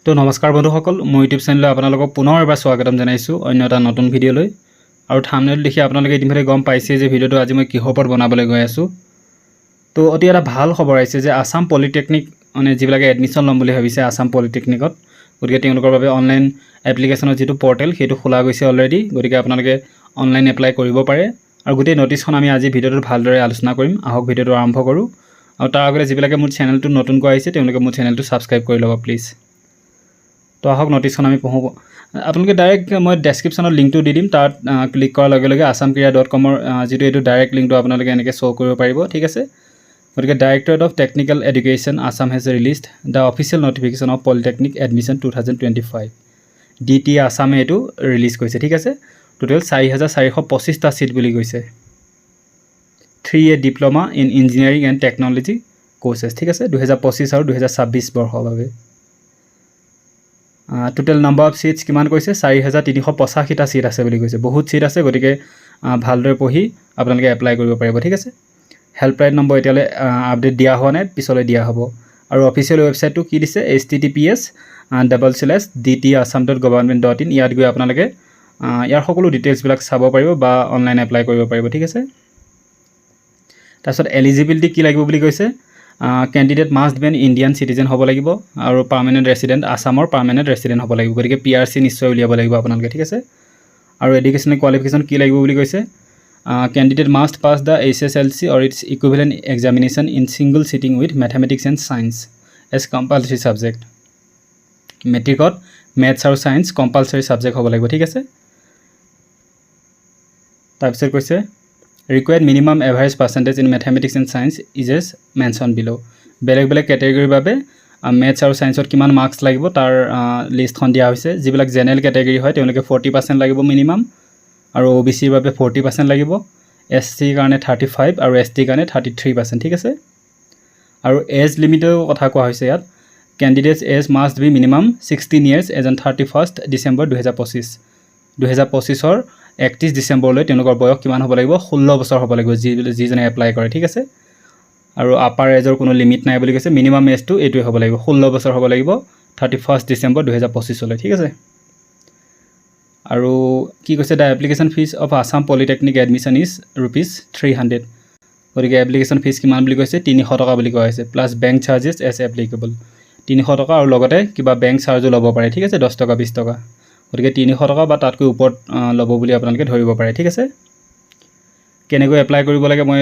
তো নমস্কাৰ বন্ধুসকল, মোৰ ইউটিউব চেনেললৈ আপোনালোকক পুনৰ এবাৰ স্বাগতম জনাইছোঁ অন্য এটা নতুন ভিডিঅ'লৈ। আৰু থাম্বনেইল দেখি আপোনালোকে ইতিমধ্যে গম পাইছে যে ভিডিঅ'টো আজি মই কিহৰ ওপৰত বনাবলৈ গৈ আছোঁ। তো অতি এটা ভাল খবৰ আহিছে যে আসাম পলিটেকনিক মানে যিবিলাকে এডমিশ্যন ল'ম বুলি ভাবিছে আসাম পলিটেকনিকত, গতিকে তেওঁলোকৰ বাবে অনলাইন এপ্লিকেশ্যনৰ যিটো পৰ্টেল সেইটো খোলা গৈছে অলৰেডি। গতিকে আপোনালোকে অনলাইন এপ্লাই কৰিব পাৰে আৰু গোটেই নটিছখন আমি আজি ভিডিঅ'টোত ভালদৰে আলোচনা কৰিম। আহক ভিডিঅ'টো আৰম্ভ কৰোঁ। আৰু তাৰ আগতে যিবিলাকে মোৰ চেনেলটো নতুনকৈ আহিছে তেওঁলোকে মোৰ চেনেলটো ছাবস্ক্ৰাইব কৰি ল'ব প্লিজ। তো আহক নটিছখন আমি পঢ়োঁ। আপোনালোকে ডাইৰেক্ট মই ডেছক্ৰিপশ্যনত লিংকটো দি দিম, তাত ক্লিক কৰাৰ লগে লগে asamkriya.com যিটো এইটো ডাইৰেক্ট লিংকটো আপোনালোকে এনেকৈ শ্ব' কৰিব পাৰিব, ঠিক আছে। গতিকে directorate of technical education Assam has released the official notification of polytechnic admission 2025 DT আসামে এইটো ৰিলিজ কৰিছে, ঠিক আছে। টোটেল 4425টা ছিট বুলি কৈছে। 3 diploma in engineering and technology কোৰ্চেছ, ঠিক আছে, 2025 আৰু 2026 বৰ্ষৰ বাবে। টোটেল নাম্বাৰ অফ ছিটছ কিমান কৈছে? 4385টা ছিট আছে বুলি কৈছে। বহুত ছিট আছে, গতিকে ভালদৰে পঢ়ি আপোনালোকে এপ্লাই কৰিব পাৰিব, ঠিক আছে। হেল্পলাইন নম্বৰ এতিয়ালৈ আপডেট দিয়া হোৱা নাই, পিছলৈ দিয়া হ'ব। আৰু অফিচিয়েল ৱেবছাইটটো কি দিছে? https://dtassam.government.in। ইয়াত গৈ আপোনালোকে ইয়াৰ সকলো ডিটেইলছবিলাক চাব পাৰিব বা অনলাইন এপ্লাই কৰিব পাৰিব, ঠিক আছে। তাৰপিছত এলিজিবিলিটি কি লাগিব বুলি কৈছে? Candidate must B N Indian citizen হ'ব লাগিব আৰু পাৰ্মানেণ্ট ৰেচিডেণ্ট, আসামৰ পাৰ্মানেণ্ট ৰেচিডেণ্ট হ'ব লাগিব। গতিকে PRC নিশ্চয় উলিয়াব লাগিব আপোনালোকে, ঠিক আছে। আৰু এডুকেশ্যনেল কোৱালিফিকেশ্যন কি লাগিব বুলি কৈছে? Candidate must pass the HSLC or its equivalent examination in single sitting with mathematics and science as compulsory subject. মেট্ৰিকত মেথছ আৰু ছায়েন্স কম্পালচৰি ছাবজেক্ট হ'ব লাগিব, ঠিক আছে। তাৰপিছত কৈছে required minimum average percentage in mathematics and science is as mentioned below'. বেলেগ বেলেগ কেটেগৰীৰ বাবে মেথছ আৰু ছায়েন্সত কিমান মাৰ্কছ লাগিব তাৰ লিষ্টখন দিয়া হৈছে। যিবিলাক জেনেৰেল কেটেগৰী হয় তেওঁলোকে 40% লাগিব মিনিমাম, আৰু OBCৰ বাবে 40% লাগিব, SCৰ কাৰণে 35 আৰু STৰ কাৰণে 33%, ঠিক আছে। আৰু এজ লিমিটৰ কথা কোৱা হৈছে ইয়াত। Candidates age must be minimum 16 years age on 31 December 2025। 2025ৰ 31 ডিচেম্বৰলৈ তেওঁলোকৰ বয়স কিমান হ'ব লাগিব? 16 বছৰ হ'ব লাগিব যিজনে এপ্লাই কৰে, ঠিক আছে। আৰু আপাৰ এজৰ কোনো লিমিট নাই বুলি কৈছে। মিনিমাম এজটো এইটোৱে হ'ব লাগিব, 16 বছৰ হ'ব লাগিব 31 ডিচেম্বৰ 2025লৈ, ঠিক আছে। আৰু কি কৈছে? The application fees of Assam polytechnic admission is ₹300। গতিকে এপ্লিকেশ্যন ফিজ কিমান বুলি কৈছে? 300 টকা বুলি কোৱা হৈছে, plus bank charges as applicable. 300 টকা আৰু লগতে কিবা বেংক চাৰ্জো ল'ব পাৰে, ঠিক আছে, 10 টকা 20 টকা। গতিকে 300 টকা বা তাতকৈ ওপৰত ল'ব বুলি আপোনালোকে ধৰিব পাৰে, ঠিক আছে। কেনেকৈ এপ্লাই কৰিব লাগে মই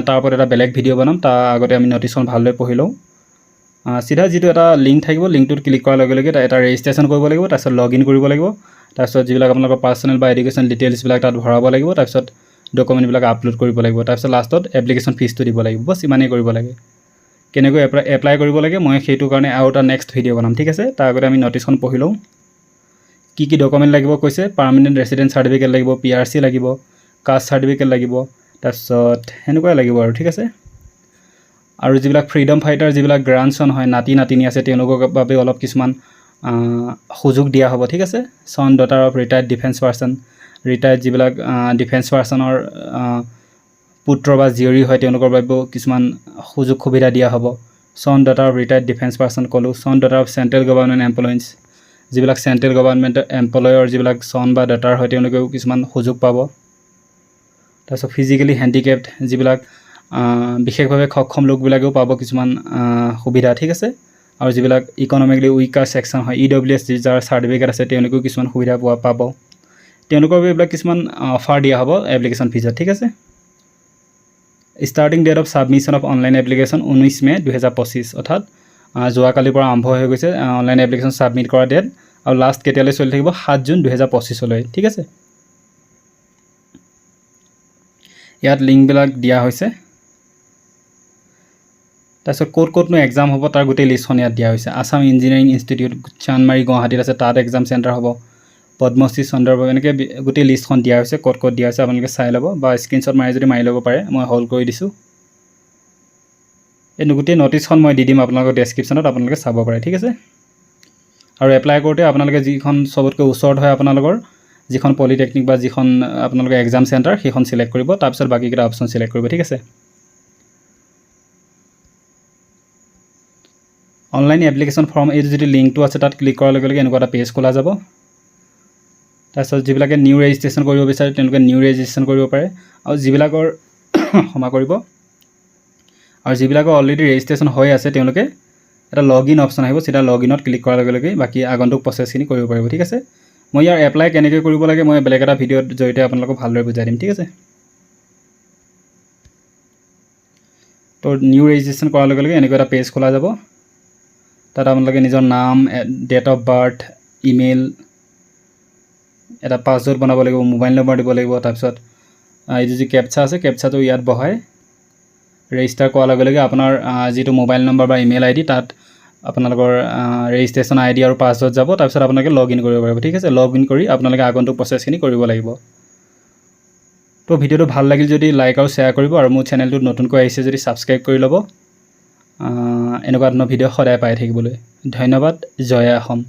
তাৰ ওপৰত এটা বেলেগ ভিডিঅ' বনাম, তাৰ আগতে আমি নটিছখন ভালদৰে পঢ়ি লওঁ। চিধা যিটো এটা লিংক থাকিব, লিংকটোত ক্লিক কৰাৰ লগে লগে এটা ৰেজিষ্ট্ৰেশ্যন কৰিব লাগিব, তাৰপিছত লগ ইন কৰিব লাগিব, তাৰপিছত যিবিলাক আপোনালোকৰ পাৰ্চনেল বা এডুকেশ্যন ডিটেইলছবিলাক তাত ভৰাব লাগিব, তাৰপিছত ডকুমেণ্টবিলাক আপলোড কৰিব লাগিব, তাৰপিছত লাষ্টত এপ্লিকেশ্যন ফিজটো দিব লাগিব। বছ ইমানেই কৰিব লাগে। কেনেকৈ এপ্লাই কৰিব লাগে মই সেইটো কাৰণে আৰু এটা নেক্সট ভিডিঅ' বনাম, ঠিক আছে। তাৰ আগতে আমি নটিছখন পঢ়ি লওঁ। কি কি ডকুমেণ্ট লাগিব কৈছে? পাৰ্মানেণ্ট ৰেচিডেণ্ট চাৰ্টিফিকেট লাগিব, PRC লাগিব, কাষ্ট চাৰ্টিফিকেট লাগিব, তাৰপিছত সেনেকুৱাই লাগিব আৰু, ঠিক আছে। আৰু যিবিলাক ফ্ৰীডম ফাইটাৰ যিবিলাক গ্ৰাণ্ডছন হয়, নাতি নাতিনী আছে, তেওঁলোকৰ বাবে অলপ কিছুমান সুযোগ দিয়া হ'ব, ঠিক আছে। Son daughter of retired defence person, retired যিবিলাক ডিফেন্স পাৰ্চনৰ পুত্ৰ বা জীয়ৰী হয় তেওঁলোকৰ বাবেও কিছুমান সুযোগ সুবিধা দিয়া হ'ব। Son daughter of retired defence person ক'লোঁ। Son daughter of central government employees, যিবিলাক চেণ্ট্ৰেল গভৰ্ণমেণ্ট এমপ্লয়ৰ যিবিলাক ছন বা ডটাৰ হয় তেওঁলোকেও কিছুমান সুযোগ পাব। তাৰপিছত ফিজিকেলি হেণ্ডিকেপ্ড যিবিলাক বিশেষভাৱে সক্ষম লোকবিলাকেও পাব কিছুমান সুবিধা, ঠিক আছে। আৰু যিবিলাক ইকনমিকেলি উইকাৰ ছেকশ্যন হয়, EWS যাৰ চাৰ্টিফিকেট আছে তেওঁলোকেও কিছুমান সুবিধা পাব। তেওঁলোকৰ বাবে এইবিলাক কিছুমান অফাৰ দিয়া হ'ব এপ্লিকেশ্যন ফিজত, ঠিক আছে। Starting date of submission of online application 19 May 2025, অৰ্থাৎ যোৱাকালিৰ পৰা আৰম্ভ হৈ গৈছে অনলাইন এপ্লিকেশ্যন ছাবমিট কৰা ডেট, আৰু লাষ্ট কেতিয়ালৈ চলি থাকিব? 7 জুন 2025লৈ, ঠিক আছে। ইয়াত লিংকবিলাক দিয়া হৈছে। তাৰপিছত ক'তনো এক্সাম হ'ব তাৰ গোটেই লিষ্টখন ইয়াত দিয়া হৈছে। আসাম ইঞ্জিনিয়াৰিং ইনষ্টিটিউট চানমাৰী গুৱাহাটীত আছে, তাত এক্সাম চেণ্টাৰ হ'ব। পদ্মশ্ৰী চন্দ্ৰবাবু, এনেকৈ গোটেই লিষ্টখন দিয়া হৈছে, ক'ত দিয়া হৈছে আপোনালোকে চাই ল'ব, বা স্ক্ৰীনশ্বট মাৰি যদি মাৰি ল'ব পাৰে, মই হোল্ড কৰি দিছোঁ। এই গোটেই নটিছখন মই দি দিম আপোনালোকৰ ডেছক্ৰিপশ্যনত, আপোনালোকে চাব পাৰে, ঠিক আছে। আৰু এপ্লাই কৰোঁতে আপোনালোকে যিখন চবতকৈ ওচৰত হয় আপোনালোকৰ যিখন পলিটেকনিক বা যিখন আপোনালোকৰ এক্সাম চেণ্টাৰ সেইখন চিলেক্ট কৰিব, তাৰপিছত বাকীকেইটা অপশ্যন চিলেক্ট কৰিব, ঠিক আছে। অনলাইন এপ্লিকেশ্যন ফৰ্ম এই যিটো লিংকটো আছে তাত ক্লিক কৰাৰ লগে লগে এনেকুৱা এটা পেজ খোলা যাব। তাৰপিছত যিবিলাকে নিউ ৰেজিষ্ট্ৰেশ্যন কৰিব বিচাৰে তেওঁলোকে নিউ ৰেজিষ্ট্ৰেশ্যন কৰিব পাৰে, আৰু যিবিলাকৰ ক্ষমা কৰিব, আৰু যিবিলাকৰ অলৰেডি ৰেজিষ্ট্ৰেশ্যন হৈ আছে তেওঁলোকে এটা লগ ইন অপশ্যন আহিব, চিধা লগ ইনত ক্লিক কৰাৰ লগে লগে বাকী আগন্তুক প্ৰচেছখিনি কৰিব পাৰিব। ঠিক আছে, মই ইয়াৰ এপ্লাই কেনেকৈ কৰিব লাগে মই বেলেগ এটা ভিডিঅ'ৰ জৰিয়তে আপোনালোকক ভালদৰে বুজাই দিম। ঠিক আছে, তো নিউ ৰেজিষ্ট্ৰেশ্যন কৰাৰ লগে লগে এনেকুৱা এটা পেজ খোলা যাব। তাত আপোনালোকে নিজৰ নাম, ডেট অফ বাৰ্থ, ইমেইল, এটা পাছৱৰ্ড বনাব লাগিব, মোবাইল নম্বৰ দিব লাগিব। তাৰপিছত এইটো যি কেপচা আছে কেপচাটো ইয়াত বহাই ৰেজিষ্টাৰ কৰাৰ লগে লগে আপোনাৰ যিটো মোবাইল নম্বৰ বা ইমেইল আইডি তাত আপোনালোকৰ ৰেজিষ্ট্ৰেশ্যন আইডি আৰু পাছৱৰ্ড যাব। তাৰপিছত আপোনালোকে লগ ইন কৰিব পাৰিব। ঠিক আছে, লগ ইন কৰি আপোনালোকে আগন্তুক প্ৰচেছখিনি কৰিব লাগিব। তো ভিডিঅ'টো ভাল লাগিল যদি লাইক আৰু শ্বেয়াৰ কৰিব, আৰু মোৰ চেনেলটোত নতুনকৈ আহিছে যদি ছাবস্ক্ৰাইব কৰি ল'ব এনেকুৱা ধৰণৰ ভিডিঅ' সদায় পাই থাকিবলৈ। ধন্যবাদ। জয় অসম।